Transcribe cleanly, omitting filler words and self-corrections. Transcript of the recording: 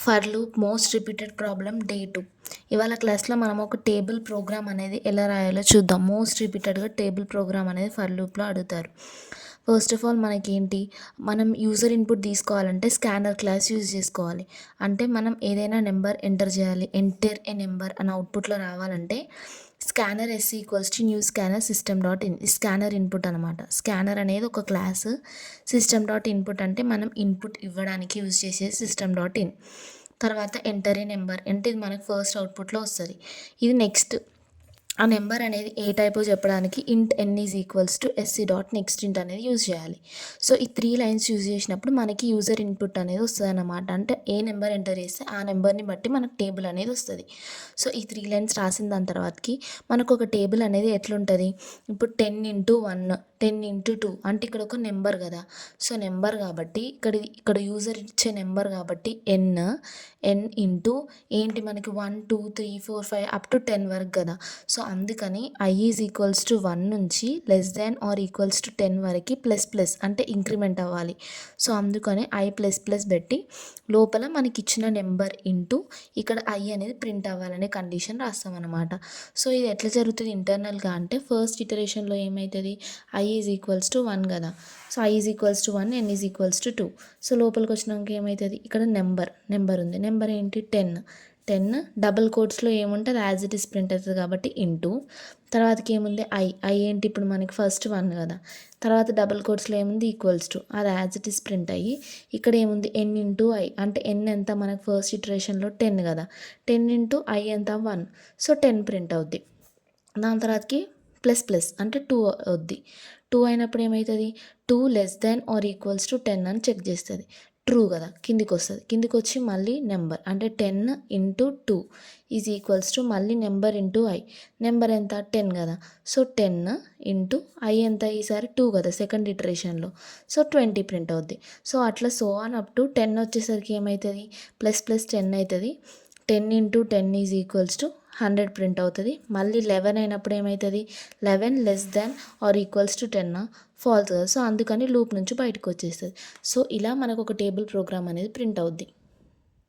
For loop most repeated problem day 2. ఇవాళ క్లాస్లో మనం ఒక టేబుల్ ప్రోగ్రామ్ అనేది ఎలా రాయాలో చూద్దాం. మోస్ట్ రిపీటెడ్గా టేబుల్ ప్రోగ్రామ్ అనేది ఫర్ లూప్లో అడుగుతారు. ఫస్ట్ ఆఫ్ ఆల్ మనకేంటి, మనం యూజర్ ఇన్పుట్ తీసుకోవాలంటే స్కానర్ క్లాస్ యూజ్ చేసుకోవాలి. అంటే మనం ఏదైనా నెంబర్ ఎంటర్ చేయాలి. ఎంటర్ ఏ నెంబర్ అని అవుట్పుట్లో రావాలంటే scanner S equals to new scanner system dot in. Scanner input అనమాట. స్కానర్ అనేది ఒక క్లాస్. సిస్టమ్ డాట్ ఇన్పుట్ అంటే మనం ఇన్పుట్ ఇవ్వడానికి యూజ్ చేసే సిస్టమ్ డాట్ ఇన్. తర్వాత ఎంటర్ ఏ నెంబర్ అంటే ఇది మనకు ఫస్ట్ అవుట్పుట్లో వస్తుంది. ఇది నెక్స్ట్ ఆ నెంబర్ అనేది ఏ టైపో చెప్పడానికి int n is equals to SC dot next int అనేది యూజ్ చేయాలి. సో ఈ 3 లైన్స్ యూజ్ చేసినప్పుడు మనకి యూజర్ ఇన్పుట్ అనేది వస్తుంది అన్నమాట. అంటే ఏ నెంబర్ ఎంటర్ చేస్తే ఆ నెంబర్ని బట్టి మనకు టేబుల్ అనేది వస్తుంది. సో ఈ 3 లైన్స్ రాసిన దాని తర్వాతకి మనకు ఒక టేబుల్ అనేది ఎట్లుంటుంది, ఇప్పుడు 10 into 1, 10 into 2 అంటే ఇక్కడ ఒక నెంబర్ కదా. సో నెంబర్ కాబట్టి ఇక్కడ యూజర్ ఇచ్చే నెంబర్ కాబట్టి ఎన్ ఇంటూ ఏంటి మనకి 1 2 3 4 5 అప్ టు 10 వరకు కదా. సో అందుకని ఐ ఈజ్ ఈక్వల్స్ టు 1 నుంచి less than or equals to 10 వరకు ప్లస్ ప్లస్ అంటే ఇంక్రిమెంట్ అవ్వాలి. సో అందుకని ఐ ప్లస్ ప్లస్ పెట్టి లోపల మనకి ఇచ్చిన నెంబర్ ఇంటూ ఇక్కడ ఐ అనేది ప్రింట్ అవ్వాలనే కండిషన్ రాస్తామన్నమాట. సో ఇది ఎట్లా జరుగుతుంది ఇంటర్నల్గా అంటే ఫస్ట్ ఇటరేషన్లో ఏమవుతుంది, ఐ ఈజ్ ఈక్వల్స్ టు 1 కదా. So I is equals to 1, N is equals to 2. So లోపలికి వచ్చినాక ఏమవుతుంది, ఇక్కడ నెంబర్ ఉంది. నెంబర్ ఏంటి 10 డబుల్ కోట్స్లో ఏముంటుంది యాజ్ ఇట్ ఈస్ ప్రింట్ అవుతుంది కాబట్టి ఇంటూ తర్వాతకి ఏముంది ఐ ఏంటి ఇప్పుడు మనకి ఫస్ట్ 1 కదా. తర్వాత డబుల్ కోట్స్లో ఏముంది ఈక్వల్స్ టు అది యాజ్ ఇట్ ఈస్ ప్రింట్ అయ్యి ఇక్కడ ఏముంది ఎన్ ఇంటూ ఐ అంటే ఎన్ ఎంత మనకు ఫస్ట్ ఇటరేషన్లో 10 కదా. 10 ఇంటూ ఐ ఎంత 1. సో 10 ప్రింట్ అవుద్ది. దాని తర్వాతకి ప్లస్ ప్లస్ అంటే 2 అవుద్ది. 2 అయినప్పుడు ఏమవుతుంది, 2 less than or equals to 10 అని చెక్ చేస్తుంది. ట్రూ కదా, కిందికి వస్తుంది. కిందికి వచ్చి మళ్ళీ నెంబర్ అంటే 10 ఇంటూ 2 ఈజ్ ఈక్వల్స్ టు మళ్ళీ నెంబర్ ఇంటూ ఐ. నెంబర్ ఎంత 10 కదా. సో 10 ఇంటూ ఐ ఎంత ఈసారి 2 కదా సెకండ్ ఇటరేషన్లో. సో 20 ప్రింట్ అవుద్ది. సో అట్లా సో ఆన్ అప్ టు 10 వచ్చేసరికి ఏమవుతుంది, ప్లస్ ప్లస్ 10 అవుతుంది. 10 into 10 is equals to 100 print అవుతుంది. మళ్ళీ 11 అయినప్పుడు ఏమవుతుంది, 11 less than or equals to 10 false కదా. సో అందుకని లూప్ నుంచి బయటకు వచ్చేస్తుంది. సో ఇలా మనకు ఒక టేబుల్ ప్రోగ్రామ్ అనేది ప్రింట్ అవుద్ది.